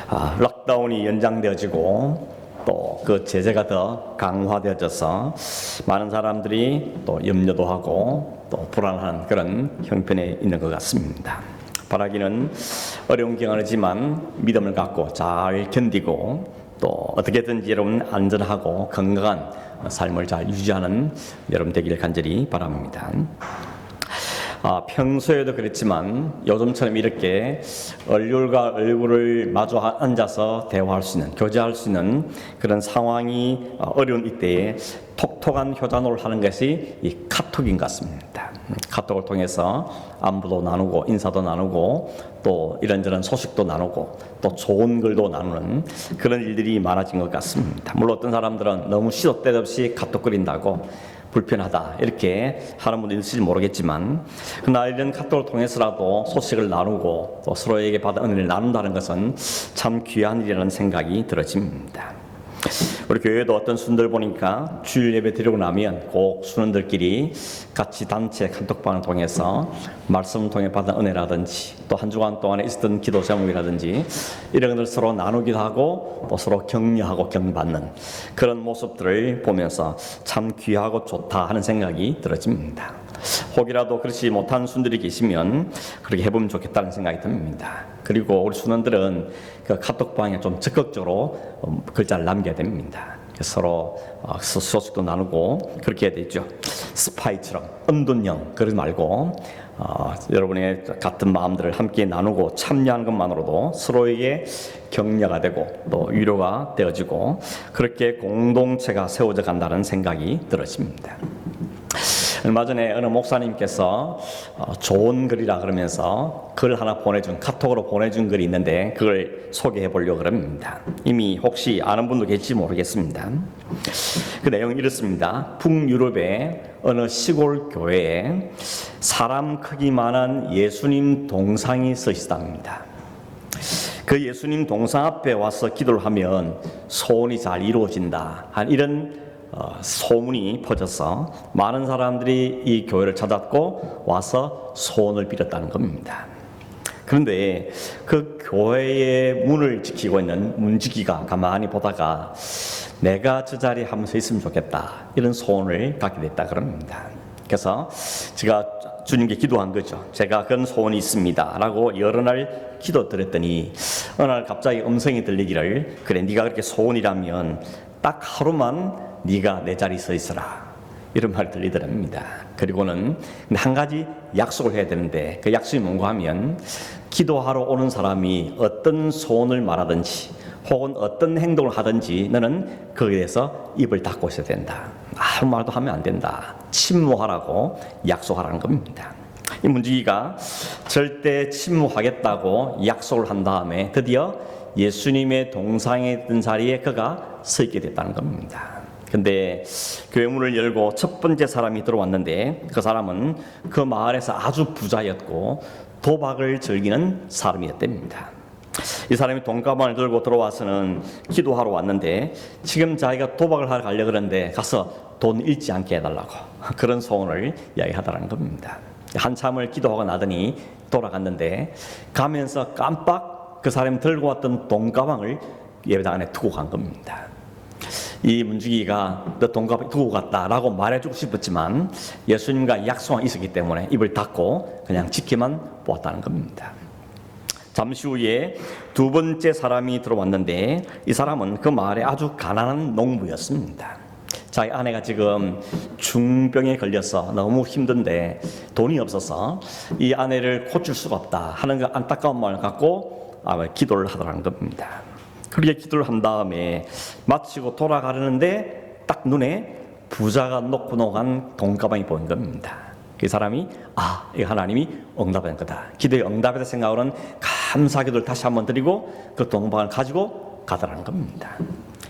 락다운이 연장되어지고 또 그 제재가 더 강화되어져서 많은 사람들이 또 염려도 하고 또 불안한 그런 형편에 있는 것 같습니다. 바라기는 어려운 경험이지만 믿음을 갖고 잘 견디고 또 어떻게든지 여러분 안전하고 건강한 삶을 잘 유지하는 여러분 되기를 간절히 바랍니다. 평소에도 그랬지만 요즘처럼 이렇게 얼굴과 얼굴을 마주 앉아서 대화할 수 있는, 교제할 수 있는 그런 상황이 어려운 이때에 톡톡한 효자노를 하는 것이 이 카톡인 것 같습니다. 카톡을 통해서 안부도 나누고 인사도 나누고 또 이런저런 소식도 나누고 또 좋은 글도 나누는 그런 일들이 많아진 것 같습니다. 물론 어떤 사람들은 너무 시도 때도 없이 카톡거린다고 불편하다 이렇게 하는 분도 있을지 모르겠지만, 그러나 이런 카톡을 통해서라도 소식을 나누고 또 서로에게 받은 은혜를 나눈다는 것은 참 귀한 일이라는 생각이 들어집니다. 우리 교회도 어떤 순들 보니까 주일 예배 드리고 나면 꼭 순원들끼리 같이 단체 카톡방을 통해서 말씀을 통해 받은 은혜라든지 또 한 주간 동안에 있었던 기도 제목이라든지 이런 것을 서로 나누기도 하고 또 서로 격려하고 격려받는 그런 모습들을 보면서 참 귀하고 좋다 하는 생각이 들어집니다. 혹이라도 그렇지 못한 순들이 계시면 그렇게 해보면 좋겠다는 생각이 듭니다. 그리고 우리 순원들은 그 카톡방에 좀 적극적으로 글자를 남겨야 됩니다. 서로 소식도 나누고 그렇게 해야 되죠. 스파이처럼 은둔형 그러지 말고 여러분의 같은 마음들을 함께 나누고 참여하는 것만으로도 서로에게 격려가 되고 또 위로가 되어지고 그렇게 공동체가 세워져 간다는 생각이 들어집니다. 얼마 전에 어느 목사님께서 좋은 글이라 그러면서 글 하나 카톡으로 보내준 글이 있는데 그걸 소개해 보려고 합니다. 이미 혹시 아는 분도 계실지 모르겠습니다. 그 내용이 이렇습니다. 북유럽의 어느 시골 교회에 사람 크기만한 예수님 동상이 서 있었답니다. 그 예수님 동상 앞에 와서 기도를 하면 소원이 잘 이루어진다 한 이런 소문이 퍼져서 많은 사람들이 이 교회를 찾았고 와서 소원을 빌었다는 겁니다. 그런데 그 교회의 문을 지키고 있는 문지기가 가만히 보다가 내가 저 자리에 한번 서 있으면 좋겠다 이런 소원을 갖게 됐다 그럽니다. 그래서 제가 주님께 기도한 거죠. 제가 그런 소원이 있습니다 라고 여러 날 기도드렸더니 어느 날 갑자기 음성이 들리기를, 그래 네가 그렇게 소원이라면 딱 하루만 네가 내 자리에 서 있어라 이런 말이 들리더랍니다. 그리고는 한 가지 약속을 해야 되는데 그 약속이 뭔가 하면 기도하러 오는 사람이 어떤 소원을 말하든지 혹은 어떤 행동을 하든지 너는 거기에 대해서 입을 닫고 있어야 된다. 아무 말도 하면 안 된다. 침묵하라고 약속하라는 겁니다. 이 문지기가 절대 침묵하겠다고 약속을 한 다음에 드디어 예수님의 동상에 든 자리에 그가 서 있게 됐다는 겁니다. 근데 교회 문을 열고 첫 번째 사람이 들어왔는데 그 사람은 그 마을에서 아주 부자였고 도박을 즐기는 사람이었답니다. 이 사람이 돈가방을 들고 들어와서는 기도하러 왔는데 지금 자기가 도박을 하러 가려고 그러는데 가서 돈 잃지 않게 해달라고 그런 소원을 이야기하더라는 겁니다. 한참을 기도하고 나더니 돌아갔는데 가면서 깜빡 그 사람이 들고 왔던 돈가방을 예배당 안에 두고 간 겁니다. 이 문지기가 너 돈가방 두고 갔다라고 말해주고 싶었지만 예수님과 약속이 있었기 때문에 입을 닫고 그냥 지켜만 보았다는 겁니다. 잠시 후에 두 번째 사람이 들어왔는데 이 사람은 그 마을에 아주 가난한 농부였습니다. 자기 아내가 지금 중병에 걸려서 너무 힘든데 돈이 없어서 이 아내를 고칠 수가 없다 하는 그 안타까운 마음을 갖고 기도를 하더라는 겁니다. 그렇게 기도를 한 다음에 마치고 돌아가려는데 딱 눈에 부자가 놓고 놓은 돈가방이 보인 겁니다. 그 사람이 이거 하나님이 응답한 거다. 기도에 응답이다 생각으로는 감사 기도를 다시 한번 드리고 그 돈가방을 가지고 가더라는 겁니다.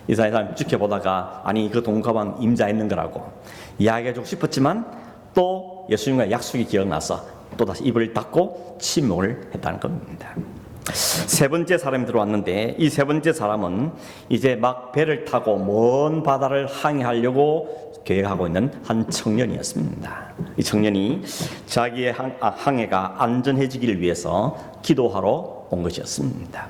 이 사람이 지켜보다가 그 돈가방 임자 있는 거라고 이야기해주고 싶었지만 또 예수님과 약속이 기억나서 또다시 입을 닫고 침묵을 했다는 겁니다. 세 번째 사람이 들어왔는데 이 세 번째 사람은 이제 막 배를 타고 먼 바다를 항해하려고 계획하고 있는 한 청년이었습니다. 이 청년이 자기의 항해가 안전해지기를 위해서 기도하러 온 것이었습니다.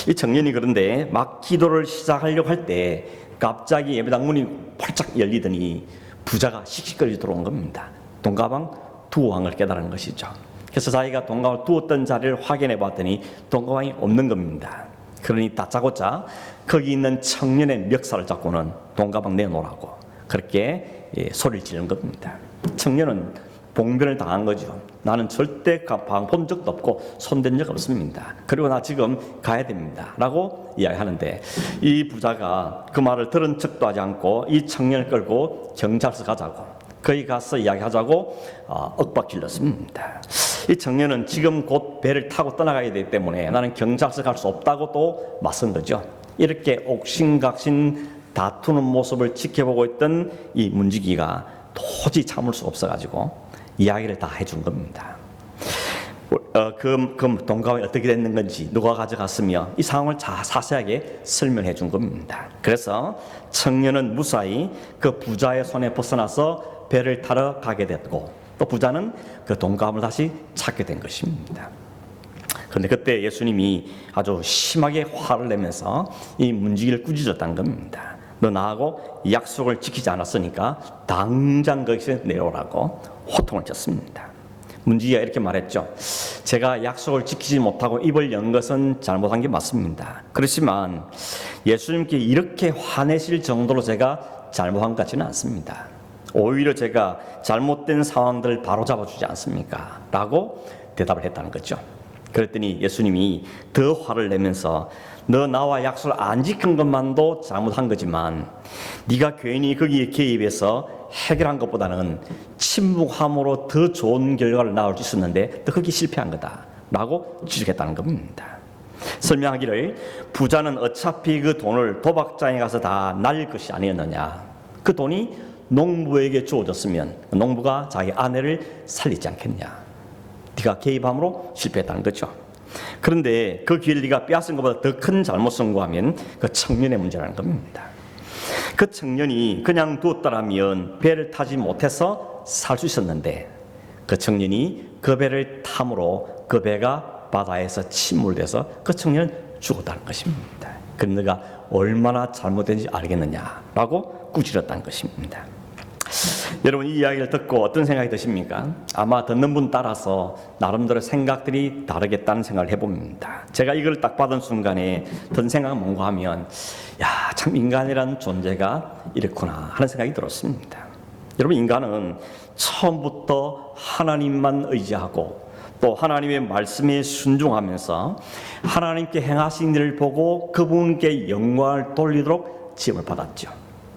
이 청년이 그런데 막 기도를 시작하려고 할 때 갑자기 예배당 문이 펄쩍 열리더니 부자가 씩씩거리 들어온 겁니다. 돈가방 두어왕을 깨달은 것이죠. 그래서 자기가 돈가방을 두었던 자리를 확인해 봤더니 돈가방이 없는 겁니다. 그러니 다짜고짜 거기 있는 청년의 멱살을 잡고는 돈가방 내놓으라고 그렇게 소리를 지른 겁니다. 청년은 봉변을 당한 거죠. 나는 절대 방 본 적도 없고 손댄 적 없습니다. 그리고 나 지금 가야 됩니다 라고 이야기하는데, 이 부자가 그 말을 들은 척도 하지 않고 이 청년을 끌고 경찰서 가자고, 거기 가서 이야기하자고 윽박 질렀습니다. 이 청년은 지금 곧 배를 타고 떠나가야 되기 때문에 나는 경찰서 갈 수 없다고 또 맞선 거죠. 이렇게 옥신각신 다투는 모습을 지켜보고 있던 이 문지기가 도저히 참을 수 없어가지고 이야기를 다 해준 겁니다. 그 돈가방이 어떻게 됐는 건지, 누가 가져갔으며 이 상황을 자세하게 설명해 준 겁니다. 그래서 청년은 무사히 그 부자의 손에 벗어나서 배를 타러 가게 됐고, 또 부자는 그 돈가방을 다시 찾게 된 것입니다. 그런데 그때 예수님이 아주 심하게 화를 내면서 이 문지기를 꾸짖었다는 겁니다. 너 나하고 약속을 지키지 않았으니까 당장 거기서 내려오라고 호통을 쳤습니다. 문지기가 이렇게 말했죠. 제가 약속을 지키지 못하고 입을 연 것은 잘못한 게 맞습니다. 그렇지만 예수님께 이렇게 화내실 정도로 제가 잘못한 것 같지는 않습니다. 오히려 제가 잘못된 상황들을 바로잡아 주지 않습니까? 라고 대답을 했다는 거죠. 그랬더니 예수님이 더 화를 내면서 너 나와 약속을 안 지킨 것만도 잘못한 거지만 네가 괜히 거기에 개입해서 해결한 것보다는 침묵함으로 더 좋은 결과를 낳을 수 있었는데 너 거기 실패한 거다 라고 지적했다는 겁니다. 설명하기를 부자는 어차피 그 돈을 도박장에 가서 다 날릴 것이 아니었느냐, 그 돈이 농부에게 주어졌으면 농부가 자기 아내를 살리지 않겠냐, 네가 개입함으로 실패했다는 거죠. 그런데 그 기회를 네가 빼앗은 것보다 더 큰 잘못 선고하면 그 청년의 문제라는 겁니다. 그 청년이 그냥 두었더라면 배를 타지 못해서 살 수 있었는데 그 청년이 그 배를 탐으로 그 배가 바다에서 침몰돼서 그 청년은 죽었다는 것입니다. 그 네가 얼마나 잘못된지 알겠느냐라고 꾸짖었다는 것입니다. 여러분, 이 이야기를 듣고 어떤 생각이 드십니까? 아마 듣는 분 따라서 나름대로 생각들이 다르겠다는 생각을 해봅니다. 제가 이걸 딱 받은 순간에 든 생각은 뭔가 하면 참 인간이라는 존재가 이렇구나 하는 생각이 들었습니다. 여러분, 인간은 처음부터 하나님만 의지하고 또 하나님의 말씀에 순종하면서 하나님께 행하신 일을 보고 그분께 영광을 돌리도록 지음을 받았죠.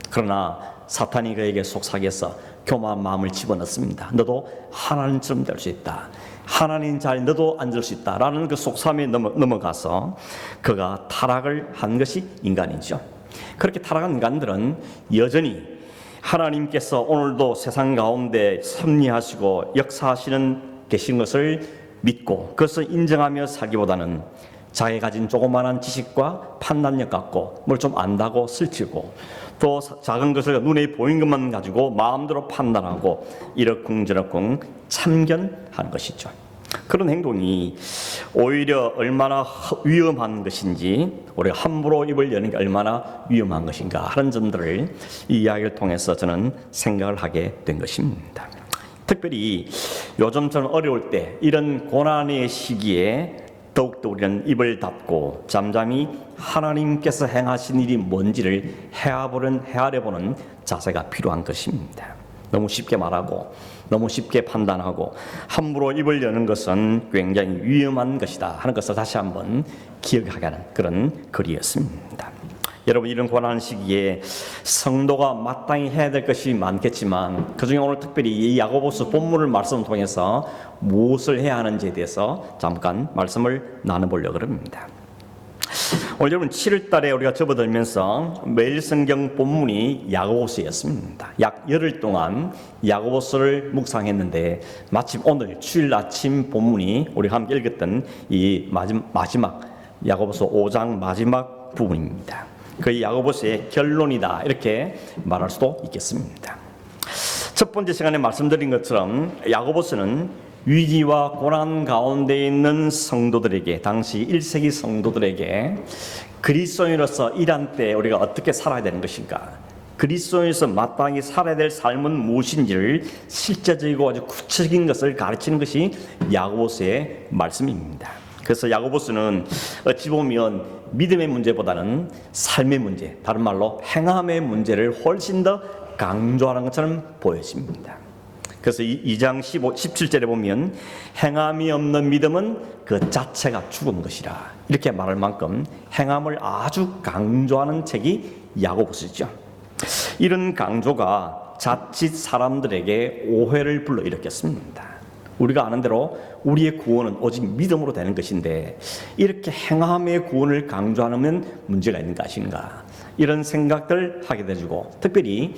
그러나 사탄이 그에게 속삭여서 교만한 마음을 집어넣습니다. 너도 하나님처럼 될 수 있다, 하나님 자리에 너도 앉을 수 있다 라는 그 속삼에 넘어가서 그가 타락을 한 것이 인간이죠. 그렇게 타락한 인간들은 여전히 하나님께서 오늘도 세상 가운데 섭리하시고 역사하시는 계신 것을 믿고 그것을 인정하며 살기보다는 자기 가진 조그마한 지식과 판단력 갖고 뭘 좀 안다고 슬치고 또 작은 것을 눈에 보인 것만 가지고 마음대로 판단하고 이러쿵저러쿵 참견하는 것이죠. 그런 행동이 오히려 얼마나 위험한 것인지, 우리가 함부로 입을 여는 게 얼마나 위험한 것인가 하는 점들을 이 이야기를 통해서 저는 생각을 하게 된 것입니다. 특별히 요즘처럼 어려울 때, 이런 고난의 시기에 더욱더 우리는 입을 닫고 잠잠히 하나님께서 행하신 일이 뭔지를 헤아려보는 자세가 필요한 것입니다. 너무 쉽게 말하고 너무 쉽게 판단하고 함부로 입을 여는 것은 굉장히 위험한 것이다 하는 것을 다시 한번 기억하게 하는 그런 글이었습니다. 여러분, 이런 고난 시기에 성도가 마땅히 해야 될 것이 많겠지만 그중에 오늘 특별히 이 야고보서 본문을 말씀을 통해서 무엇을 해야 하는지에 대해서 잠깐 말씀을 나눠보려고 합니다. 오늘 여러분 7월 달에 우리가 접어들면서 매일 성경 본문이 야고보서였습니다. 약 열흘 동안 야고보서를 묵상했는데 마침 오늘 주일 아침 본문이 우리가 함께 읽었던 이 마지막 야고보서 5장 마지막 부분입니다. 그 야고보서의 결론이다 이렇게 말할 수도 있겠습니다. 첫 번째 시간에 말씀드린 것처럼 야고보서는 위기와 고난 가운데 있는 성도들에게, 당시 1세기 성도들에게 그리스도인으로서 이란 때 우리가 어떻게 살아야 되는 것인가, 그리스도인으로서 마땅히 살아야 될 삶은 무엇인지를 실제적이고 아주 구체적인 것을 가르치는 것이 야고보서의 말씀입니다. 그래서 야고보서는 어찌 보면 믿음의 문제보다는 삶의 문제, 다른 말로 행함의 문제를 훨씬 더 강조하는 것처럼 보여집니다. 그래서 2장 17절에 보면 행함이 없는 믿음은 그 자체가 죽은 것이라, 이렇게 말할 만큼 행함을 아주 강조하는 책이 야고보서죠. 이런 강조가 자칫 사람들에게 오해를 불러일으켰습니다. 우리가 아는 대로 우리의 구원은 오직 믿음으로 되는 것인데 이렇게 행함의 구원을 강조하면 문제가 있는 것인가, 이런 생각들 하게 되고, 특별히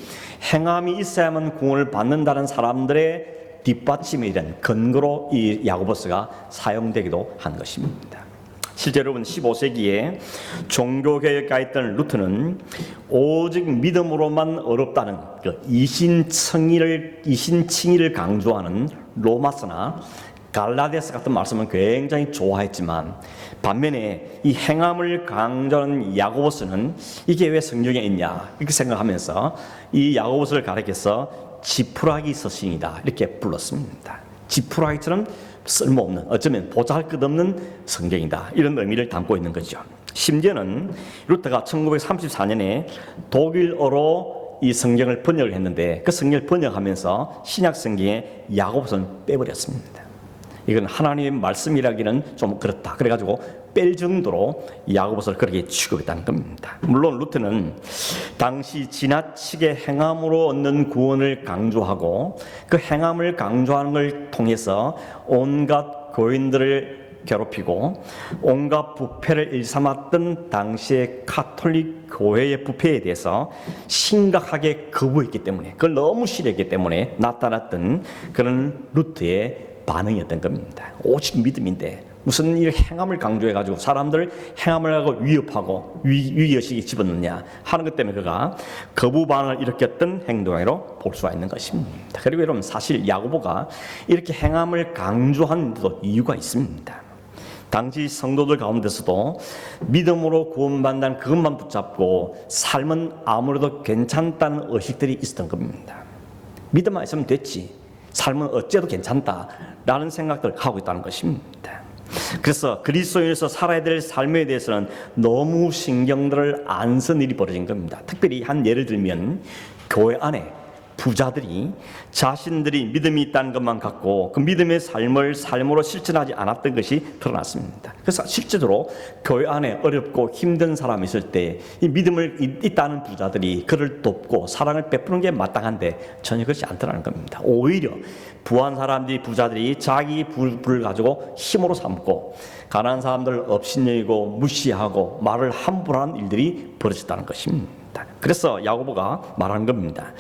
행함이 있어야만 구원을 받는다는 사람들의 뒷받침에 이런 근거로 이 야고보서가 사용되기도 한 것입니다. 실제로 15세기에 종교개혁가였던 루터는 오직 믿음으로만 어렵다는 그 이신칭의를 강조하는 로마서나 갈라디아서 같은 말씀은 굉장히 좋아했지만, 반면에 이 행함을 강조하는 야고보서는 이게 왜 성경에 있냐 이렇게 생각하면서 이 야고보서를 가리켜서 지푸라기 서신이다 이렇게 불렀습니다. 지푸라기처럼 쓸모없는, 어쩌면 보잘것없는 성경이다, 이런 의미를 담고 있는 거죠. 심지어는 루터가 1934년에 독일어로 이 성경을 번역을 했는데 그 성경을 번역하면서 신약 성경에 야고보서는 빼버렸습니다. 이건 하나님의 말씀이라기는 좀 그렇다, 그래가지고 뺄 정도로 야고보서를 그렇게 취급했다는 겁니다. 물론 루터는 당시 지나치게 행함으로 얻는 구원을 강조하고 그 행함을 강조하는 걸 통해서 온갖 교인들을 괴롭히고 온갖 부패를 일삼았던 당시의 카톨릭 교회의 부패에 대해서 심각하게 거부했기 때문에, 그걸 너무 싫어했기 때문에 나타났던 그런 루터의 반응이었던 겁니다. 오직 믿음인데 무슨 이 행함을 강조해가지고 사람들 행함을 하고 위협하고 위기의식에 집어넣느냐 하는 것 때문에 그가 거부 반응을 일으켰던 행동으로 볼 수가 있는 것입니다. 그리고 여러분, 사실 야고보가 이렇게 행함을 강조한 데도 이유가 있습니다. 당시 성도들 가운데서도 믿음으로 구원받는 그것만 붙잡고 삶은 아무래도 괜찮다는 의식들이 있었던 겁니다. 믿음만 있으면 됐지, 삶은 어째도 괜찮다라는 생각들을 하고 있다는 것입니다. 그래서 그리스도인에서 살아야 될 삶에 대해서는 너무 신경들을 안 쓴 일이 벌어진 겁니다. 특별히 한 예를 들면 교회 안에 부자들이 자신들이 믿음이 있다는 것만 갖고 그 믿음의 삶을 삶으로 실천하지 않았던 것이 드러났습니다. 그래서 실제로 교회 안에 어렵고 힘든 사람이 있을 때 이 믿음을 있다는 부자들이 그를 돕고 사랑을 베푸는 게 마땅한데 전혀 그렇지 않더라는 겁니다. 오히려 부한 사람들이, 부자들이 자기 부를 가지고 힘으로 삼고 가난한 사람들을 업신여기고 무시하고 말을 함부로 하는 일들이 벌어졌다는 것입니다. 그래서 야고보가 말하는 겁니다.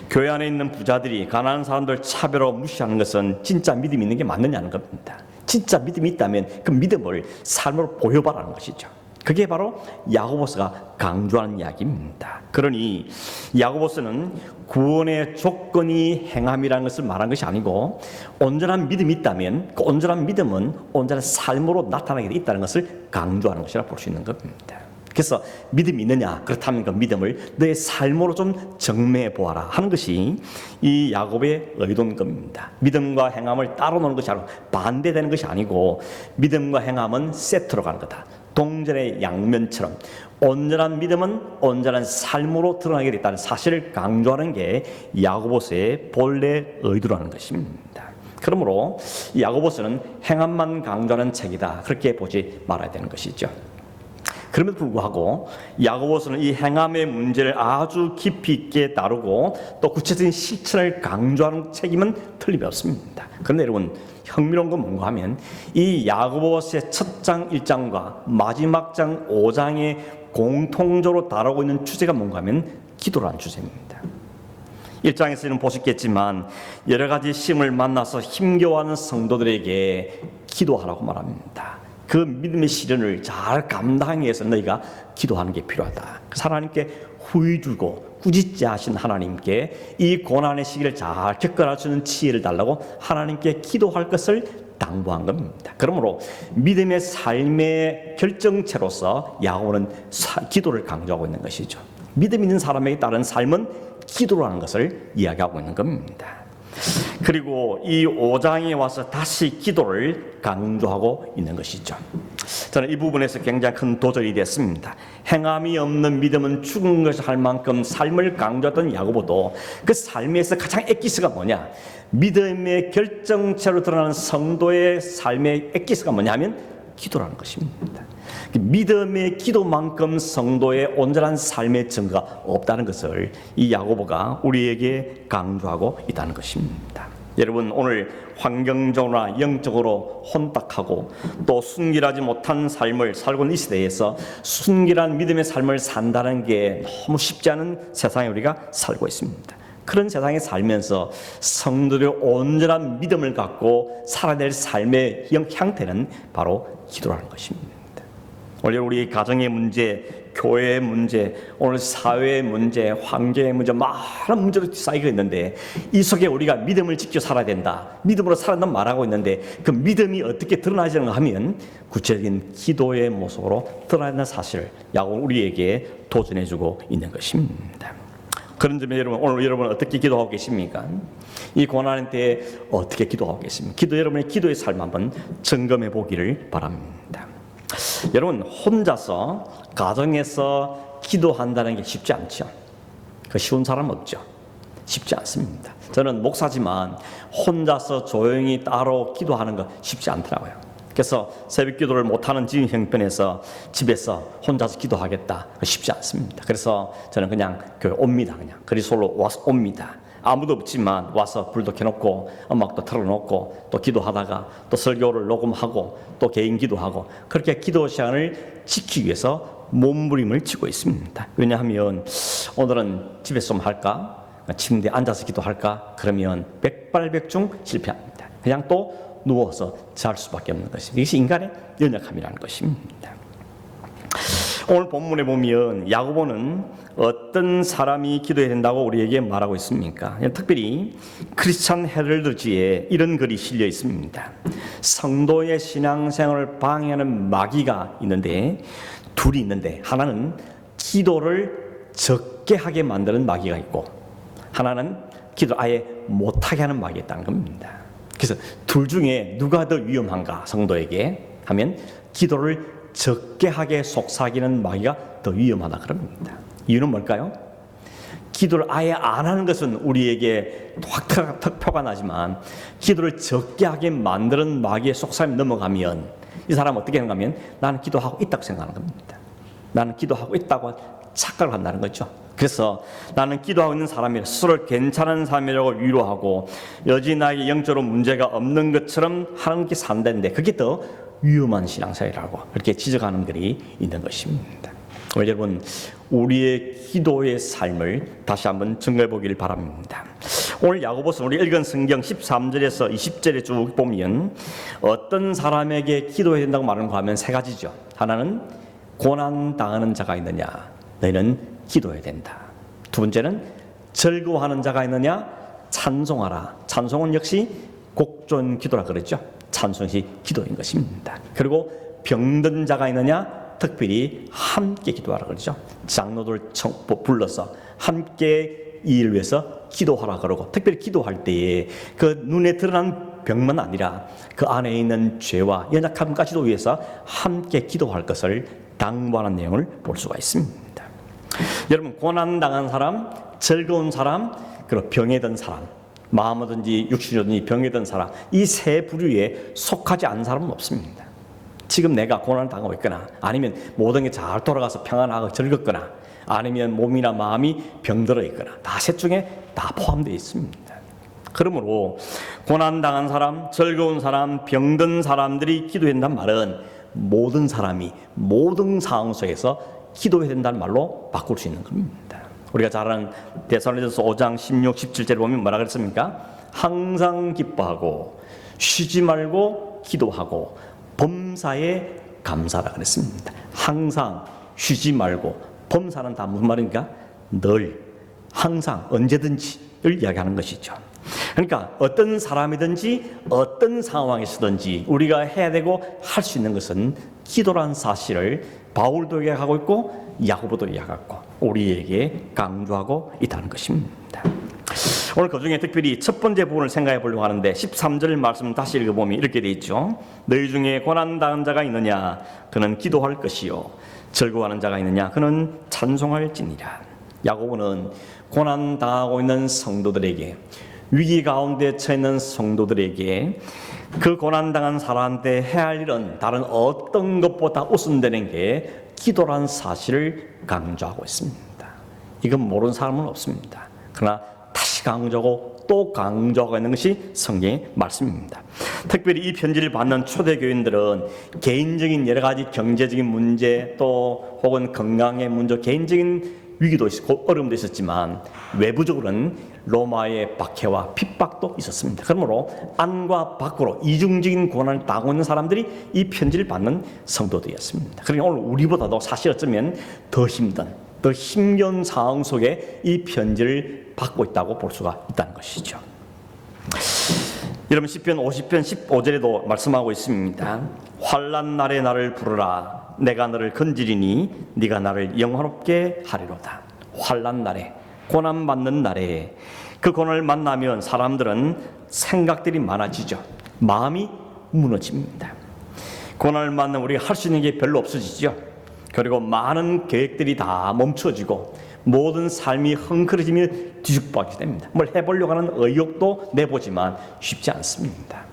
교회 안에 있는 부자들이 가난한 사람들 차별하고 무시하는 것은 진짜 믿음이 있는 게 맞느냐는 겁니다. 진짜 믿음이 있다면 그 믿음을 삶으로 보여봐라는 것이죠. 그게 바로 야고보서가 강조하는 이야기입니다. 그러니 야고보서는 구원의 조건이 행함이라는 것을 말한 것이 아니고, 온전한 믿음이 있다면 그 온전한 믿음은 온전한 삶으로 나타나게 돼 있다는 것을 강조하는 것이라 볼 수 있는 겁니다. 그래서 믿음이 있느냐, 그렇다면 그 믿음을 너의 삶으로 좀 정매해 보아라 하는 것이 이 야고보의 의도인 겁니다. 믿음과 행함을 따로 노는 것이 아니고 반대되는 것이 아니고, 믿음과 행함은 세트로 가는 거다. 동전의 양면처럼 온전한 믿음은 온전한 삶으로 드러나게 됐다는 사실을 강조하는 게 야고보서의 본래 의도라는 것입니다. 그러므로 야고보서는 행함만 강조하는 책이다, 그렇게 보지 말아야 되는 것이죠. 그럼에도 불구하고 야고보서는 이 행함의 문제를 아주 깊이 있게 다루고 또 구체적인 실천을 강조하는 책임은 틀림이 없습니다. 그런데 여러분, 흥미로운 건 뭔가 하면 이 야고보서의 첫 장 1장과 마지막 장 5장에 공통적으로 다루고 있는 주제가 뭔가 하면 기도라는 주제입니다. 1장에서는 보셨겠지만 여러 가지 시험을 만나서 힘겨워하는 성도들에게 기도하라고 말합니다. 그 믿음의 시련을 잘 감당하기 위해서 너희가 기도하는 게 필요하다. 그래서 하나님께 후회 주고 꾸짖지 하신 하나님께 이 고난의 시기를 잘 겪어갈 수 있는 지혜를 달라고 하나님께 기도할 것을 당부한 겁니다. 그러므로 믿음의 삶의 결정체로서 야고보는 기도를 강조하고 있는 것이죠. 믿음 있는 사람에게 따른 삶은 기도라는 것을 이야기하고 있는 겁니다. 그리고 이 5장에 와서 다시 기도를 강조하고 있는 것이죠. 저는 이 부분에서 굉장히 큰 도전이 됐습니다. 행함이 없는 믿음은 죽은 것을 할 만큼 삶을 강조했던 야고보도 그 삶에서 가장 엑기스가 뭐냐, 믿음의 결정체로 드러나는 성도의 삶의 엑기스가 뭐냐 하면 기도라는 것입니다. 믿음의 기도만큼 성도의 온전한 삶의 증거가 없다는 것을 이 야고보가 우리에게 강조하고 있다는 것입니다. 여러분, 오늘 환경적으로나 영적으로 혼탁하고 또 순결하지 못한 삶을 살고 있는 이 시대에서 순결한 믿음의 삶을 산다는 게 너무 쉽지 않은 세상에 우리가 살고 있습니다. 그런 세상에 살면서 성도들의 온전한 믿음을 갖고 살아낼 삶의 형태는 바로 기도라는 것입니다. 오늘 우리 가정의 문제, 교회의 문제, 오늘 사회의 문제, 환경의 문제, 많은 문제로 쌓이고 있는데 이 속에 우리가 믿음을 지켜 살아야 된다, 믿음으로 살아난다고 말하고 있는데 그 믿음이 어떻게 드러나지는가 하면 구체적인 기도의 모습으로 드러나는 사실을 야고보는 우리에게 도전해주고 있는 것입니다. 그런 점에 오늘 여러분 어떻게 기도하고 계십니까? 이 고난의 때에 어떻게 기도하고 계십니까? 여러분의 기도의 삶 한번 점검해 보기를 바랍니다. 여러분, 혼자서 가정에서 기도한다는 게 쉽지 않죠. 그 쉬운 사람 없죠. 쉽지 않습니다. 저는 목사지만 혼자서 조용히 따로 기도하는 거 쉽지 않더라고요. 그래서 새벽 기도를 못하는 지금 형편에서 집에서 혼자서 기도하겠다, 쉽지 않습니다. 그래서 저는 그냥 교회 옵니다. 그냥 그리스도로 와서 옵니다. 아무도 없지만 와서 불도 켜놓고 음악도 틀어놓고 또 기도하다가 또 설교를 녹음하고 또 개인 기도하고 그렇게 기도 시간을 지키기 위해서 몸부림을 치고 있습니다. 왜냐하면 오늘은 집에서 좀 할까? 침대에 앉아서 기도할까? 그러면 백발백중 실패합니다. 그냥 또 누워서 잘 수밖에 없는 것입니다. 이것이 인간의 연약함이라는 것입니다. 오늘 본문에 보면 야고보는 어떤 사람이 기도해야 된다고 우리에게 말하고 있습니까? 특별히 크리스찬 헤럴드지에 이런 글이 실려 있습니다. 성도의 신앙생활을 방해하는 마귀가 있는데 둘이 있는데 하나는 기도를 적게 하게 만드는 마귀가 있고 하나는 기도를 아예 못하게 하는 마귀가 있다는 겁니다. 그래서 둘 중에 누가 더 위험한가 성도에게 하면 기도를 적게 하게 속삭이는 마귀가 더 위험하다 그럽니다. 이유는 뭘까요? 기도를 아예 안 하는 것은 우리에게 확 표가 나지만 기도를 적게 하게 만드는 마귀의 속삭임이 넘어가면 이 사람은 어떻게 하는가 하면 나는 기도하고 있다고 생각하는 겁니다. 나는 기도하고 있다고 착각을 한다는 거죠. 그래서 나는 기도하고 있는 사람이라 스스로 괜찮은 사람이라고 위로하고 여전히 나에게 영적으로 문제가 없는 것처럼 하는 게 산다는데 그게 더 위험한 신앙생활이라고 그렇게 지적하는 글이 있는 것입니다. 여러분, 우리의 기도의 삶을 다시 한번 점검해 보기를 바랍니다. 오늘 야고보서 우리 읽은 성경 13절에서 20절에 쭉 보면 어떤 사람에게 기도해야 된다고 말하는가 하면 세 가지죠. 하나는 고난 당하는 자가 있느냐, 너희는 기도해야 된다. 두 번째는 즐거워하는 자가 있느냐, 찬송하라. 찬송은 역시 곡존 기도라 그러죠. 찬송이 기도인 것입니다. 그리고 병든 자가 있느냐, 특별히 함께 기도하라 그러죠. 장로들 불러서 함께 이 일을 위해서 기도하라 그러고 특별히 기도할 때에 그 눈에 드러난 병만 아니라 그 안에 있는 죄와 연약함까지도 위해서 함께 기도할 것을 당부하는 내용을 볼 수가 있습니다. 여러분, 고난당한 사람, 즐거운 사람, 그리고 병에 든 사람, 마음이든지 육신이든지 병에 든 사람, 이 세 부류에 속하지 않은 사람은 없습니다. 지금 내가 고난을 당하고 있거나 아니면 모든 게 잘 돌아가서 평안하고 즐겁거나 아니면 몸이나 마음이 병들어 있거나 다 셋 중에 다 포함되어 있습니다. 그러므로 고난당한 사람, 즐거운 사람, 병든 사람들이 기도해야 된다는 말은 모든 사람이 모든 상황 속에서 기도해야 된다는 말로 바꿀 수 있는 겁니다. 우리가 잘 아는 데살로니가서 5장 16, 17절을 보면 뭐라 그랬습니까? 항상 기뻐하고 쉬지 말고 기도하고 범사에 감사하라 그랬습니다. 항상 쉬지 말고, 범사는 다 무슨 말입니까? 늘 항상 언제든지를 이야기하는 것이죠. 그러니까 어떤 사람이든지 어떤 상황에서든지 우리가 해야 되고 할 수 있는 것은 기도라는 사실을 바울도 이야기하고 있고 야고보도 이야기하고 우리에게 강조하고 있다는 것입니다. 오늘 그중에 특별히 첫 번째 부분을 생각해 보려고 하는데 13절 말씀 다시 읽어보면 이렇게 되어 있죠. 너희 중에 고난당한 자가 있느냐 그는 기도할 것이요 즐거워하는 자가 있느냐 그는 찬송할지니라. 야고보는 고난당하고 있는 성도들에게 위기 가운데 처해 있는 성도들에게 그 고난당한 사람한테 해야 할 일은 다른 어떤 것보다 우선되는 게 기도라는 사실을 강조하고 있습니다. 이건 모르는 사람은 없습니다. 그러나 다시 강조하고 또 강조하고 있는 것이 성경의 말씀입니다. 특별히 이 편지를 받는 초대교인들은 개인적인 여러 가지 경제적인 문제 또 혹은 건강의 문제, 개인적인 위기도 있었고 어려움도 있었지만 외부적으로는 로마의 박해와 핍박도 있었습니다. 그러므로 안과 밖으로 이중적인 고난을 당하고 있는 사람들이 이 편지를 받는 성도들이었습니다. 그러니까 오늘 우리보다도 사실 어쩌면 더 힘든, 더 힘겨운 상황 속에 이 편지를 받고 있다고 볼 수가 있다는 것이죠. 여러분 시편 50편 15절에도 말씀하고 있습니다. 환난 날에 나를 부르라 내가 너를 건지리니 네가 나를 영화롭게 하리로다. 환난 날에, 고난 받는 날에 그 고난을 만나면 사람들은 생각들이 많아지죠. 마음이 무너집니다. 고난을 만나면 우리가 할 수 있는 게 별로 없어지죠. 그리고 많은 계획들이 다 멈춰지고 모든 삶이 헝클어지며 뒤죽박죽이 됩니다. 뭘 해보려고 하는 의욕도 내보지만 쉽지 않습니다.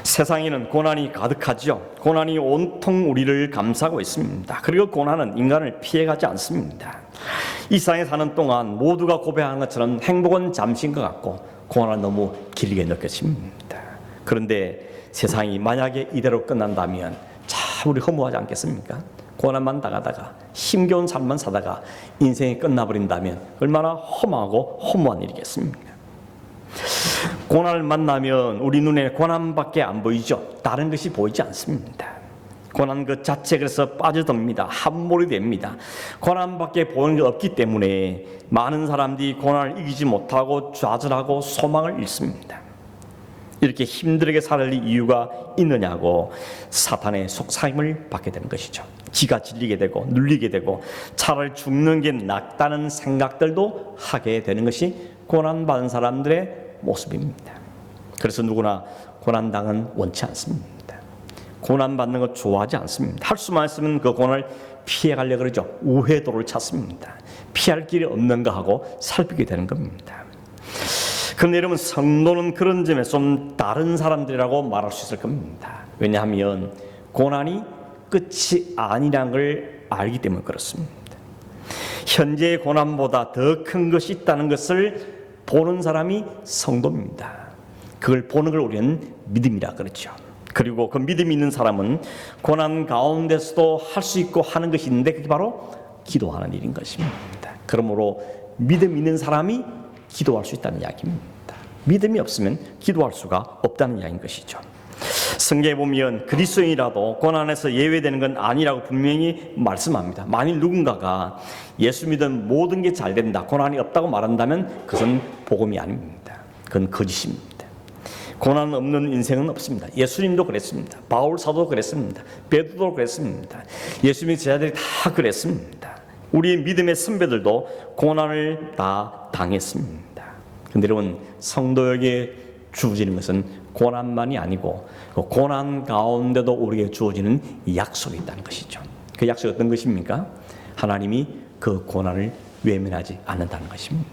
세상에는 고난이 가득하죠. 고난이 온통 우리를 감싸고 있습니다. 그리고 고난은 인간을 피해가지 않습니다. 이 세상에 사는 동안 모두가 고백하는 것처럼 행복은 잠시인 것 같고 고난은 너무 길게 느껴집니다. 그런데 세상이 만약에 이대로 끝난다면 참 우리 허무하지 않겠습니까? 고난만 당하다가 힘겨운 삶만 사다가 인생이 끝나버린다면 얼마나 험하고 허무한 일이겠습니까? 고난을 만나면 우리 눈에 고난밖에 안 보이죠. 다른 것이 보이지 않습니다. 고난 그 자체 그래서 빠져듭니다. 함몰이 됩니다. 고난밖에 보이는 게 없기 때문에 많은 사람들이 고난을 이기지 못하고 좌절하고 소망을 잃습니다. 이렇게 힘들게 살 이유가 있느냐고 사탄의 속삭임을 받게 되는 것이죠. 지가 질리게 되고 눌리게 되고 차라리 죽는 게 낫다는 생각들도 하게 되는 것이 고난받은 사람들의 모습입니다. 그래서 누구나 고난당은 원치 않습니다. 고난받는 것 좋아하지 않습니다. 할 수만 있으면 그 고난을 피해가려고 그러죠. 우회도를 찾습니다. 피할 길이 없는가 하고 살피게 되는 겁니다. 그런데 여러분 성도는 그런 점에 좀 다른 사람들이라고 말할 수 있을 겁니다. 왜냐하면 고난이 끝이 아니라는 걸 알기 때문에 그렇습니다. 현재의 고난보다 더 큰 것이 있다는 것을 보는 사람이 성도입니다. 그걸 보는 걸 우리는 믿음이라 그러죠. 그리고 그 믿음이 있는 사람은 고난 가운데서도 할 수 있고 하는 것이 있는데 그게 바로 기도하는 일인 것입니다. 그러므로 믿음 있는 사람이 기도할 수 있다는 이야기입니다. 믿음이 없으면 기도할 수가 없다는 이야기인 것이죠. 성경에 보면 그리스도인이라도 고난에서 예외되는 건 아니라고 분명히 말씀합니다. 만일 누군가가 예수 믿으면 모든 게 잘 된다, 고난이 없다고 말한다면 그것은 복음이 아닙니다. 그건 거짓입니다. 고난 없는 인생은 없습니다. 예수님도 그랬습니다. 바울 사도도 그랬습니다. 베드로도 그랬습니다. 예수 믿는 제자들이 다 그랬습니다. 우리 믿음의 선배들도 고난을 다 당했습니다. 그런데 여러분 성도에게 주어지는 것은 고난만이 아니고 그 고난 가운데도 우리에게 주어지는 약속이 있다는 것이죠. 그 약속이 어떤 것입니까? 하나님이 그 고난을 외면하지 않는다는 것입니다.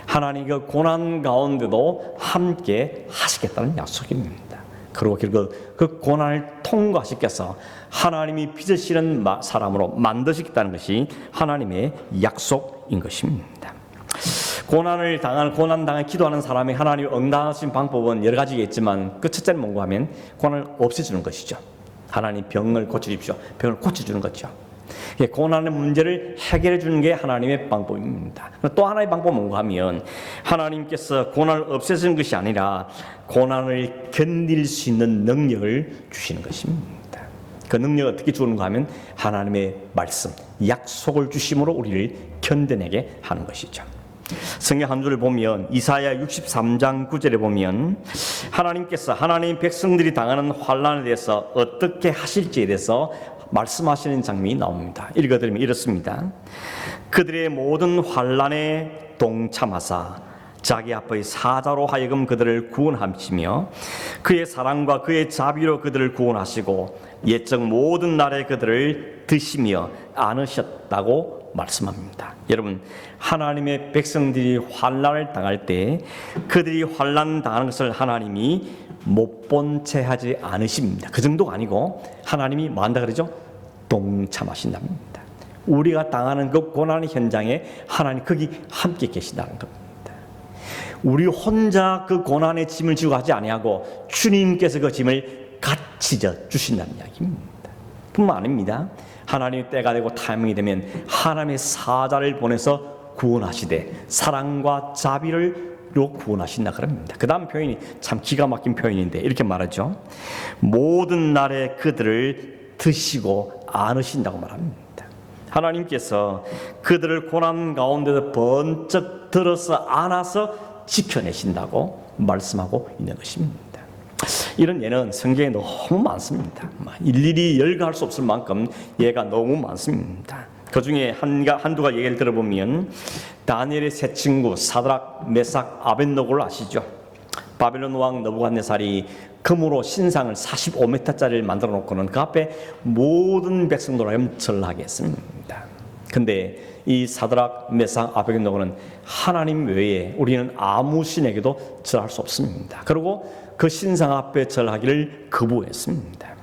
하나님이 그 고난 가운데도 함께 하시겠다는 약속입니다. 그리고 결국 그 고난을 통과시켜서 하나님이 빚으시는 사람으로 만드시겠다는 것이 하나님의 약속인 것입니다. 고난 당해 기도하는 사람이 하나님을 응답하신 방법은 여러 가지가 있지만 그 첫째는 뭔가 하면 고난을 없애주는 것이죠. 하나님 병을 고쳐주십시오. 병을 고쳐주는 거죠. 고난의 문제를 해결해 주는 게 하나님의 방법입니다. 또 하나의 방법은 뭔가 하면 하나님께서 고난을 없애주는 것이 아니라 고난을 견딜 수 있는 능력을 주시는 것입니다. 그 능력을 어떻게 주는가 하면 하나님의 말씀, 약속을 주심으로 우리를 견뎌내게 하는 것이죠. 성경 한 줄을 보면 이사야 63장 9절에 보면 하나님께서 하나님 백성들이 당하는 환난에 대해서 어떻게 하실지에 대해서 말씀하시는 장면이 나옵니다. 읽어드리면 이렇습니다. 그들의 모든 환난에 동참하사 자기 앞의 사자로 하여금 그들을 구원하시며 그의 사랑과 그의 자비로 그들을 구원하시고 옛적 모든 날에 그들을 드시며 안으셨다고 말씀합니다. 여러분, 하나님의 백성들이 환난을 당할 때 그들이 환난 당하는 것을 하나님이 못 본 채 하지 않으십니다. 그 정도가 아니고 하나님이 뭐 한다 그러죠? 동참하신답니다. 우리가 당하는 그 고난의 현장에 하나님 거기 함께 계신다는 겁니다. 우리 혼자 그 고난의 짐을 지고 가지 아니하고 주님께서 그 짐을 같이 져 주신다는 이야기입니다. 뿐만 아닙니다. 하나님의 때가 되고 타이밍이 되면 하나님의 사자를 보내서 구원하시되 사랑과 자비를 구원하신다 그럽니다. 그 다음 표현이 참 기가 막힌 표현인데 이렇게 말하죠. 모든 날에 그들을 드시고 안으신다고 말합니다. 하나님께서 그들을 고난 가운데서 번쩍 들어서 안아서 지켜내신다고 말씀하고 있는 것입니다. 이런 예는 성경에 너무 많습니다. 일일이 열거할 수 없을 만큼 예가 너무 많습니다. 그 중에 한두 가지 얘기를 들어보면 다니엘의 세 친구 사드락, 메삭, 아벳노고를 아시죠? 바벨론 왕 느부갓네살이 금으로 신상을 45m짜리를 만들어 놓고는 그 앞에 모든 백성들을 하여금 절하게 했습니다. 근데 이 사드락, 메삭, 아벳노고는 하나님 외에 우리는 아무 신에게도 절할 수 없습니다. 그리고 그 신상 앞에 절하기를 거부했습니다.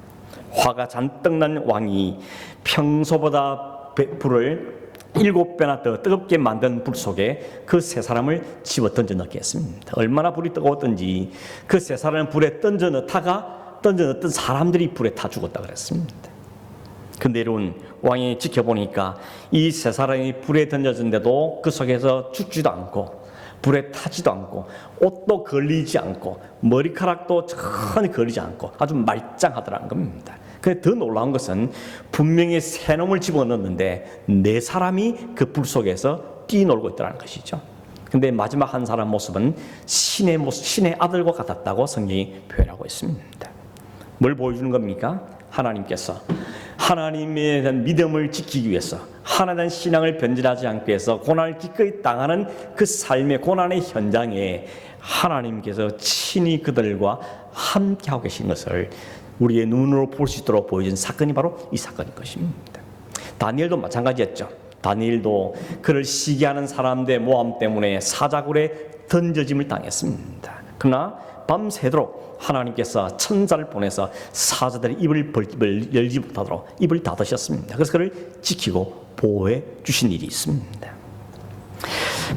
화가 잔뜩 난 왕이 평소보다 불을 7배나 더 뜨겁게 만든 불 속에 그 세 사람을 집어 던져 넣게 했습니다. 얼마나 불이 뜨거웠던지 그 세 사람을 불에 던져 넣었던 사람들이 불에 타 죽었다 그랬습니다. 근데 여러분, 왕이 지켜보니까 이 세 사람이 불에 던져진데도 그 속에서 죽지도 않고 불에 타지도 않고 옷도 걸리지 않고 머리카락도 전혀 걸리지 않고 아주 말짱하더라는 겁니다. 근데 더 놀라운 것은 분명히 새 놈을 집어넣었는데 네 사람이 그 불 속에서 뛰놀고 있더라는 것이죠. 근데 마지막 한 사람 모습은 신의 아들과 같았다고 성경이 표현하고 있습니다. 뭘 보여주는 겁니까? 하나님께서 하나님에 대한 믿음을 지키기 위해서 하나님에 대한 신앙을 변질하지 않기 위해서 고난을 기꺼이 당하는 그 삶의 고난의 현장에 하나님께서 친히 그들과 함께하고 계신 것을 우리의 눈으로 볼 수 있도록 보여준 사건이 바로 이 사건인 것입니다. 다니엘도 마찬가지였죠. 다니엘도 그를 시기하는 사람들의 모함 때문에 사자굴에 던져짐을 당했습니다. 그러나 밤새도록 하나님께서 천사를 보내서 사자들의 입을 열지 못하도록 입을 닫으셨습니다. 그래서 그를 지키고 보호해 주신 일이 있습니다.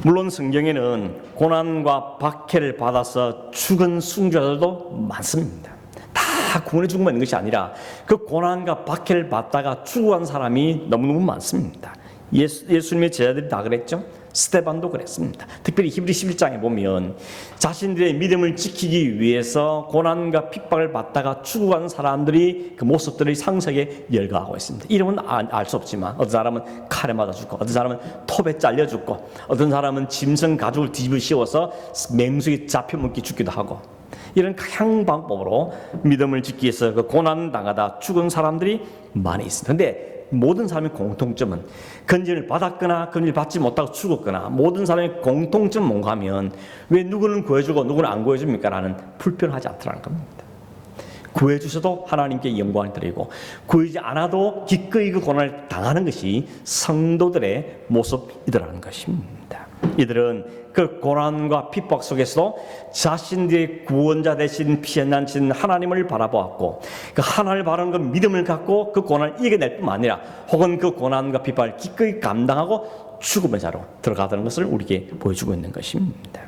물론 성경에는 고난과 박해를 받아서 죽은 순교자들도 많습니다. 다 구원해 주고만 있는 것이 아니라 그 고난과 박해를 받다가 죽어간 사람이 너무너무 많습니다. 예수님의 제자들이 다 그랬죠. 스데반도 그랬습니다. 특별히 히브리 11장에 보면 자신들의 믿음을 지키기 위해서 고난과 핍박을 받다가 죽어간 사람들이 그 모습들을 상세하게 열거하고 있습니다. 이름은 알 수 없지만 어떤 사람은 칼에 맞아 죽고 어떤 사람은 톱에 잘려 죽고 어떤 사람은 짐승 가죽을 뒤집어 씌워서 맹수에 잡혀 먹기 죽기도 하고 이런 다양한 방법으로 믿음을 지키기 위해서 그 고난 당하다 죽은 사람들이 많이 있습니다. 그런데 모든 사람의 공통점은 건진을 받았거나 건진을 받지 못하고 죽었거나 모든 사람의 공통점 뭔가 하면 왜 누구는 구해주고 누구는 안 구해줍니까? 라는 불편하지 않더라는 겁니다. 구해주셔도 하나님께 영광을 드리고 구해주지 않아도 기꺼이 그 고난을 당하는 것이 성도들의 모습이더라는 것입니다. 이들은 그 고난과 핍박 속에서도 자신들의 구원자 되신 피난신 하나님을 바라보았고 그 하나님을 바라는 그 믿음을 갖고 그 고난을 이겨낼 뿐만 아니라 혹은 그 고난과 핍박을 기꺼이 감당하고 죽음의 자로 들어가는 것을 우리에게 보여주고 있는 것입니다.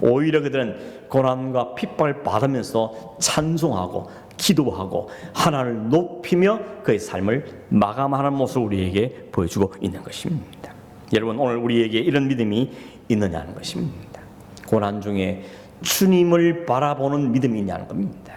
오히려 그들은 고난과 핍박을 받으면서 찬송하고 기도하고 하나님을 높이며 그의 삶을 마감하는 모습을 우리에게 보여주고 있는 것입니다. 여러분, 오늘 우리에게 이런 믿음이 있느냐는 것입니다. 고난 중에 주님을 바라보는 믿음이 있냐는 겁니다.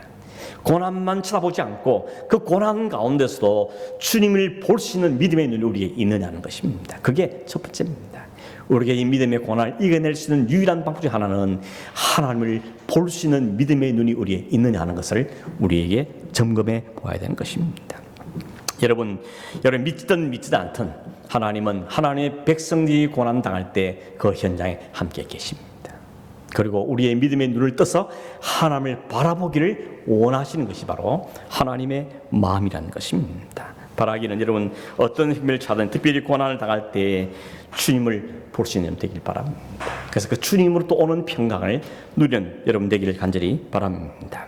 고난만 쳐다보지 않고 그 고난 가운데서도 주님을 볼 수 있는 믿음의 눈이 우리에게 있느냐는 것입니다. 그게 첫 번째입니다. 우리에게 이 믿음의 고난을 이겨낼 수 있는 유일한 방법 중 하나는 하나님을 볼 수 있는 믿음의 눈이 우리에게 있느냐 하는 것을 우리에게 점검해 보아야 되는 것입니다. 여러분 믿든 믿지 않든 하나님은 하나님의 백성들이 고난 당할 때 그 현장에 함께 계십니다. 그리고 우리의 믿음의 눈을 떠서 하나님을 바라보기를 원하시는 것이 바로 하나님의 마음이라는 것입니다. 바라기는 여러분 어떤 힘을 찾든 특별히 고난을 당할 때 주님을 볼 수 있는 되길 바랍니다. 그래서 그 주님으로부터 오는 평강을 누리는 여러분 되기를 간절히 바랍니다.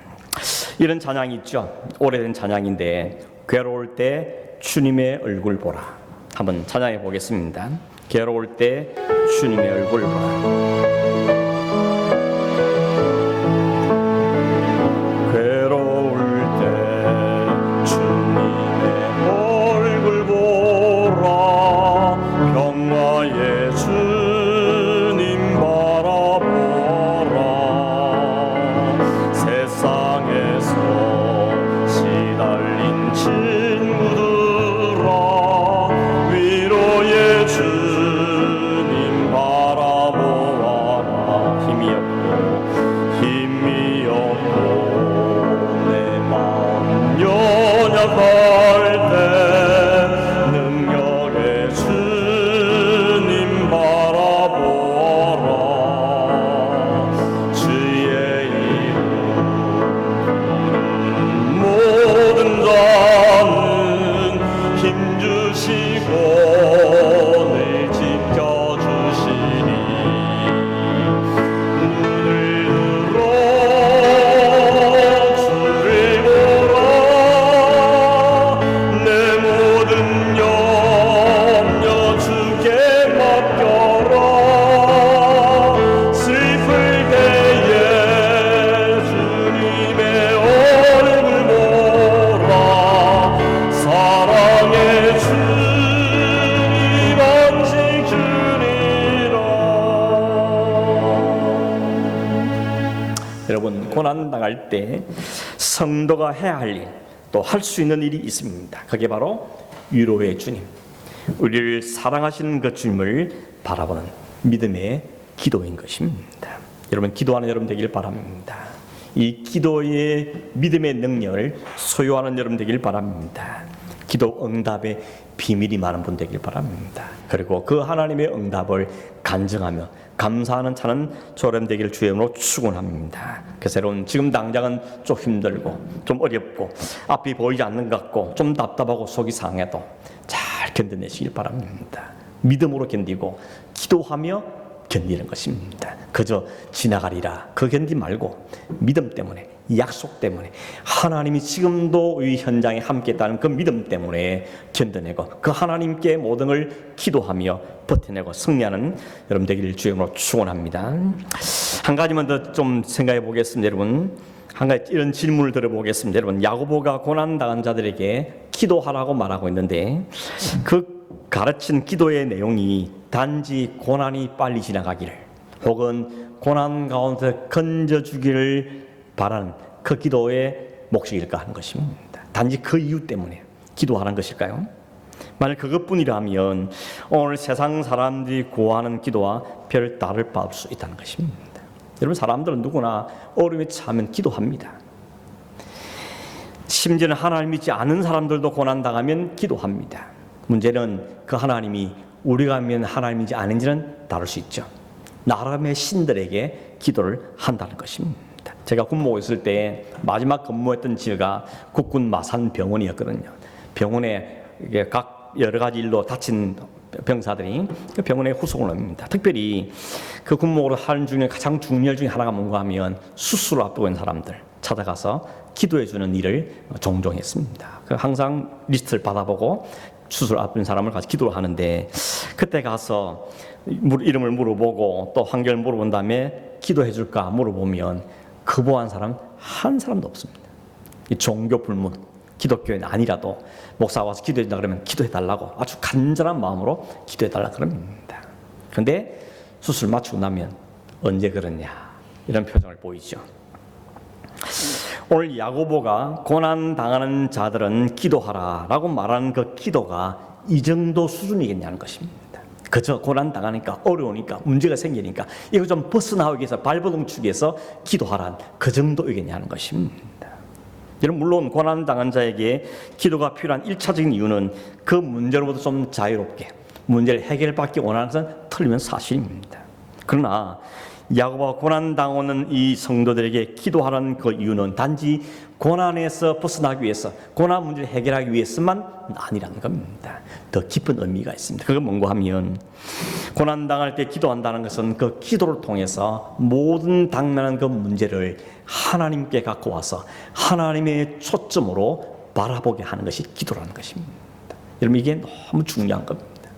이런 찬양이 있죠. 오래된 찬양인데 괴로울 때 주님의 얼굴 보라. 한번 찬양해 보겠습니다. 괴로울 때 주님의 얼굴 보라. 여러분 고난 당할 때 성도가 해야 할 일, 또 할 수 있는 일이 있습니다. 그게 바로 위로의 주님, 우리를 사랑하시는 그 주님을 바라보는 믿음의 기도인 것입니다. 여러분 기도하는 여러분 되길 바랍니다. 이 기도의 믿음의 능력을 소유하는 여러분 되길 바랍니다. 기도 응답의 비밀이 많은 분 되길 바랍니다. 그리고 그 하나님의 응답을 간증하며 감사하는 차는 조렘 되기를 주의 이름으로 축원합니다. 그래서 여러분 지금 당장은 좀 힘들고 좀 어렵고 앞이 보이지 않는 것 같고 좀 답답하고 속이 상해도 잘 견뎌내시길 바랍니다. 믿음으로 견디고 기도하며 견디는 것입니다. 그저 지나가리라 그 견디 말고 믿음 때문에, 약속 때문에, 하나님이 지금도 이 현장에 함께 있다는 그 믿음 때문에 견뎌내고 그 하나님께 모든 걸 기도하며 버텨내고 승리하는 여러분 되기를 주님으로 축원합니다. 한 가지만 더 좀 생각해 보겠습니다. 여러분 한 가지 이런 질문을 들어보겠습니다. 여러분 야고보가 고난당한 자들에게 기도하라고 말하고 있는데 그 가르친 기도의 내용이 단지 고난이 빨리 지나가기를 혹은 고난 가운데 건져주기를 바라는 그 기도의 목적일까 하는 것입니다. 단지 그 이유 때문에 기도하는 것일까요? 만약 그것뿐이라면 오늘 세상 사람들이 구하는 기도와 별 다를 바 없을 수 있다는 것입니다. 여러분 사람들은 누구나 어려움에 처하면 기도합니다. 심지어는 하나님 믿지 않은 사람들도 고난당하면 기도합니다. 문제는 그 하나님이 우리가 믿는 하나님인지 아닌지는 다를 수 있죠. 나름의 신들에게 기도를 한다는 것입니다. 제가 군목에 있을 때 마지막 근무했던 지역가 국군 마산병원이었거든요. 병원에 각 여러 가지 일로 다친 병사들이 그 병원에 후송을 합니다. 특별히 그 군목으로 하는 중에 가장 중요한 일 중에 하나가 뭔가 하면 수술을 앞두고 있는 사람들 찾아가서 기도해 주는 일을 종종 했습니다. 항상 리스트를 받아보고 수술 앞둔 사람을 가서 기도를 하는데 그때 가서 이름을 물어보고 또 환경을 물어본 다음에 기도해 줄까 물어보면 거부한 사람 한 사람도 없습니다. 이 종교 불문, 기독교인 아니라도 목사가 와서 기도해 달라 그러면 기도해 달라고 아주 간절한 마음으로 기도해 달라 그럽니다. 그런데 수술 마치고 나면 언제 그러냐 이런 표정을 보이죠. 오늘 야고보가 고난 당하는 자들은 기도하라라고 말하는 그 기도가 이 정도 수준이겠냐는 것입니다. 그저 고난 당하니까 어려우니까 문제가 생기니까 이거 좀 벗어나기 위해서 발버둥 치기 위해서 기도하란 그 정도이겠냐는 것입니다. 여러분, 물론 고난 당한 자에게 기도가 필요한 1차적인 이유는 그 문제로부터 좀 자유롭게 문제를 해결받기 원하는 것은 틀리면 사실입니다. 그러나 야고보가 고난 당하는 이 성도들에게 기도하라는 그 이유는 단지 고난에서 벗어나기 위해서, 고난 문제를 해결하기 위해서만 아니라는 겁니다. 더 깊은 의미가 있습니다. 그건 뭔가 하면 고난 당할 때 기도한다는 것은 그 기도를 통해서 모든 당면한 그 문제를 하나님께 갖고 와서 하나님의 초점으로 바라보게 하는 것이 기도라는 것입니다. 여러분, 이게 너무 중요한 겁니다.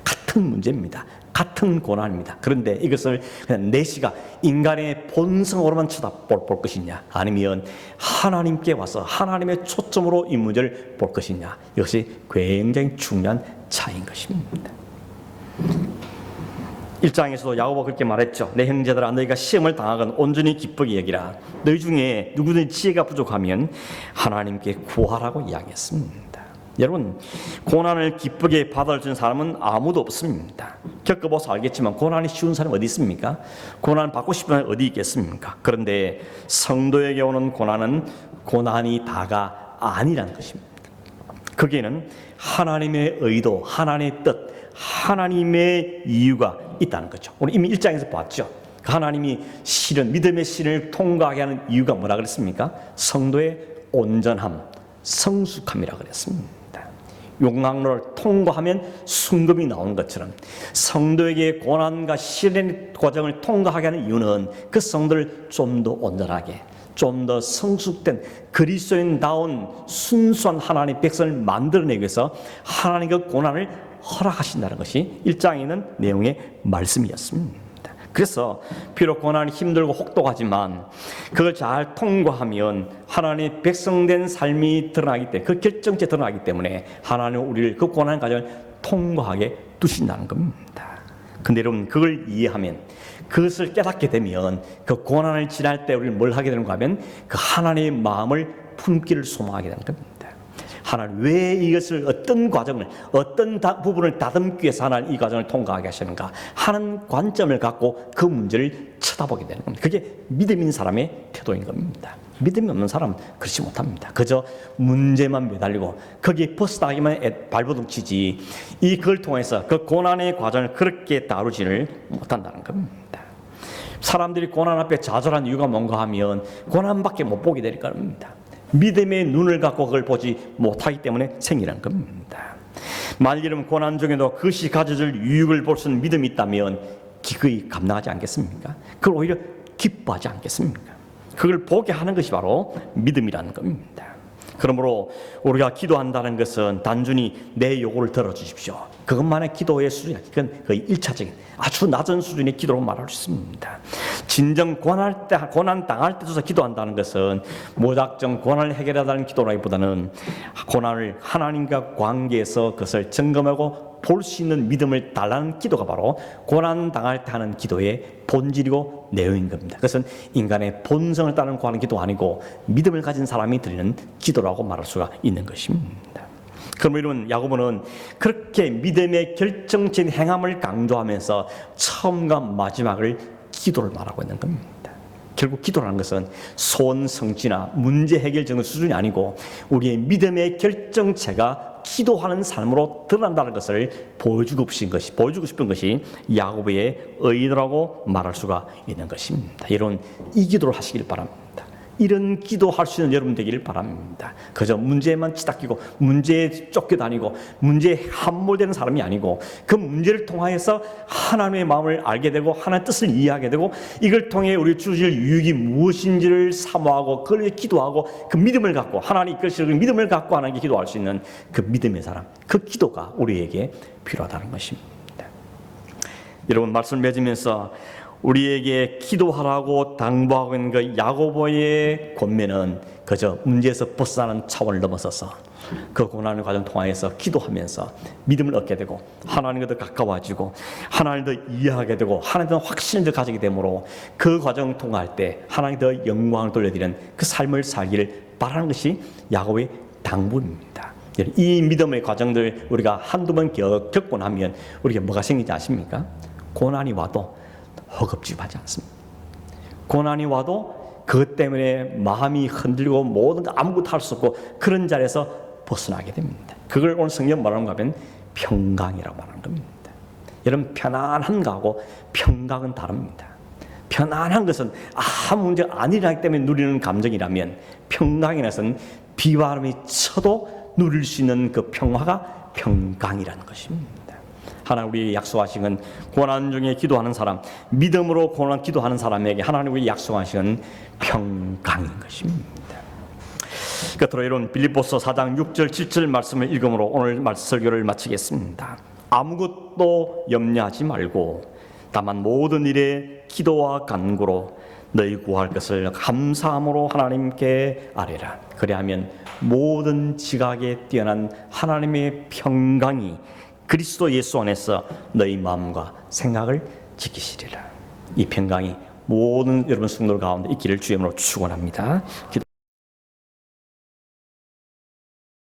같은 문제입니다. 같은 고난입니다. 그런데 이것을 그냥 내시가 인간의 본성으로만 쳐다볼 것이냐, 아니면 하나님께 와서 하나님의 초점으로 이 문제를 볼 것이냐, 이것이 굉장히 중요한 차이인 것입니다. 1장에서도 야고보가 그렇게 말했죠. 내 형제들아, 너희가 시험을 당하건 온전히 기쁘게 여기라. 너희 중에 누구든지 지혜가 부족하면 하나님께 구하라고 이야기했습니다. 여러분, 고난을 기쁘게 받아줄 사람은 아무도 없습니다. 겪어봐서 알겠지만 고난이 쉬운 사람이 어디 있습니까? 고난 받고 싶은 사람이 어디 있겠습니까? 그런데 성도에게 오는 고난은 고난이 다가 아니라는 것입니다. 거기에는 하나님의 의도, 하나님의 뜻, 하나님의 이유가 있다는 거죠. 오늘 이미 1장에서 봤죠. 하나님이 시련, 믿음의 시련을 통과하게 하는 이유가 뭐라 그랬습니까? 성도의 온전함, 성숙함이라 그랬습니다. 용광로를 통과하면 순금이 나오는 것처럼 성도에게 고난과 시련의 과정을 통과하게 하는 이유는 그 성도를 좀 더 온전하게, 좀 더 성숙된 그리스도인다운 순수한 하나님의 백성을 만들어내기 위해서 하나님 그 고난을 허락하신다는 것이 1장에 있는 내용의 말씀이었습니다. 그래서 비록 고난이 힘들고 혹독하지만 그걸 잘 통과하면 하나님의 백성된 삶이 드러나기 때문에, 그 결정체 드러나기 때문에 하나님은 우리를 그 고난 과정을 통과하게 두신다는 겁니다. 근데 여러분, 그걸 이해하면, 그것을 깨닫게 되면 그 고난을 지날 때 우리는 뭘 하게 되는가 하면 그 하나님의 마음을 품기를 소망하게 되는 겁니다. 하나님 왜 이것을, 어떤 과정을, 어떤 부분을 다듬기 위해서 하나님 이 과정을 통과하게 하시는가 하는 관점을 갖고 그 문제를 쳐다보게 되는 겁니다. 그게 믿음 있는 사람의 태도인 겁니다. 믿음이 없는 사람은 그렇지 못합니다. 그저 문제만 매달리고 거기에 벗어나기만 발버둥 치지, 그걸 통해서 그 고난의 과정을 그렇게 다루지를 못한다는 겁니다. 사람들이 고난 앞에 좌절한 이유가 뭔가 하면 고난밖에 못 보게 될 겁니다. 믿음의 눈을 갖고 그걸 보지 못하기 때문에 생기는 겁니다. 만일 고난 중에도 그것이 가져줄 유익을 볼 수 있는 믿음이 있다면 기꺼이 감당하지 않겠습니까? 그걸 오히려 기뻐하지 않겠습니까? 그걸 보게 하는 것이 바로 믿음이라는 겁니다. 그러므로 우리가 기도한다는 것은 단순히 내 요구를 들어주십시오, 그것만의 기도의 수준이 아니라 그건 거의 1차적인 아주 낮은 수준의 기도로 말할 수 있습니다. 진정 고난 당할 때조차 기도한다는 것은 무작정 고난을 해결하다는 기도라기보다는 고난을 하나님과 관계에서 그것을 점검하고 볼 수 있는 믿음을 달라는 기도가 바로 고난 당할 때 하는 기도의 본질이고 내용인 겁니다. 그것은 인간의 본성을 따르는 구하는 기도 아니고 믿음을 가진 사람이 드리는 기도라고 말할 수가 있는 것입니다. 그럼 이런 야고보는 그렇게 믿음의 결정적인 행함을 강조하면서 처음과 마지막을 기도를 말하고 있는 겁니다. 결국 기도라는 것은 소원 성취나 문제 해결 정도 수준이 아니고 우리의 믿음의 결정체가 기도하는 삶으로 드러난다는 것을 보여주고 싶은 것이 야고보의 의도라고 말할 수가 있는 것입니다. 여러분, 이 기도를 하시길 바랍니다. 이런 기도할 수 있는 여러분 되기를 바랍니다. 그저 문제만 치닫기고 문제에 쫓겨다니고 문제에 함몰되는 사람이 아니고 그 문제를 통하여서 하나님의 마음을 알게 되고 하나님의 뜻을 이해하게 되고 이걸 통해 우리 주실 유익이 무엇인지를 사모하고 그걸 위해 기도하고 그 믿음을 갖고 하나님 이끌시는 그 믿음을 갖고 하나님께 기도할 수 있는 그 믿음의 사람, 그 기도가 우리에게 필요하다는 것입니다. 여러분, 말씀을 맺으면서 우리에게 기도하라고 당부하고 있는 그 야고보의 권면은 그저 문제에서 벗어나는 차원을 넘어서서 그 고난의 과정 통하여서 기도하면서 믿음을 얻게 되고 하나님과 더 가까워지고 하나님을 더 이해하게 되고 하나님에 대한 확신을 더 가지게 되므로 그 과정을 통할 때 하나님께 더 영광을 돌려드리는 그 삶을 살기를 바라는 것이 야고보의 당부입니다. 이 믿음의 과정들 우리가 한두 번 겪고 나면 우리가 뭐가 생기지 않습니까? 고난이 와도 허겁지겁하지 않습니다. 고난이 와도 그것 때문에 마음이 흔들리고 모든 거 아무것도 할 수 없고 그런 자리에서 벗어나게 됩니다. 그걸 오늘 성경 뭐라는가 하면 평강이라고 말하는 겁니다. 여러분, 편안한 거하고 평강은 다릅니다. 편안한 것은 아무 문제가 아니라기 때문에 누리는 감정이라면 평강이라서는 비바람이 쳐도 누릴 수 있는 그 평화가 평강이라는 것입니다. 하나님 우리에게 약속하신 고난 중에 기도하는 사람, 믿음으로 고난 기도하는 사람에게 하나님 우리에게 약속하신 평강인 것입니다. 끝으로 이런 빌립보서 4장 6절 7절 말씀을 읽음으로 오늘 설교를 마치겠습니다. 아무것도 염려하지 말고 다만 모든 일에 기도와 간구로 너희 구할 것을 감사함으로 하나님께 아뢰라. 그리하면 모든 지각에 뛰어난 하나님의 평강이 그리스도 예수 안에서 너희 마음과 생각을 지키시리라. 이 평강이 모든 여러분 성도들 가운데 있기를 주의 이름으로 축원합니다.